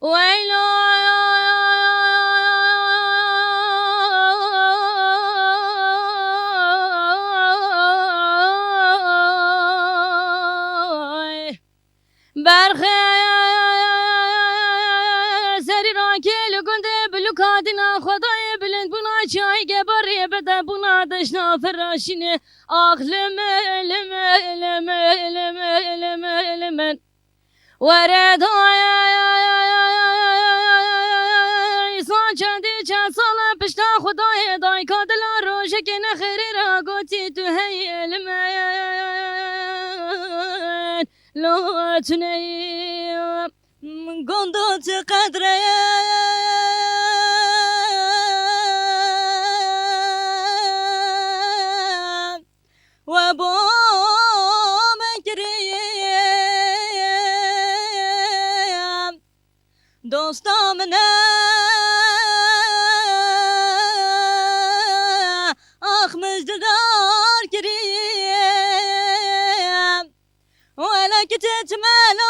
ويلو برخی سری را که لگنده بلوکادینا خدای بلند بنا چای گبری بده بنا دشنا فراشینه آخلم علم علم علم علم علم ورد چندی چند سال پشت خدای دای کادل روشه که نخیری را گوتی تو هی علمین لو تنی گندو قدره و با مکریم دوستام نه آخ مجددار کریم ولا كنت اتمنى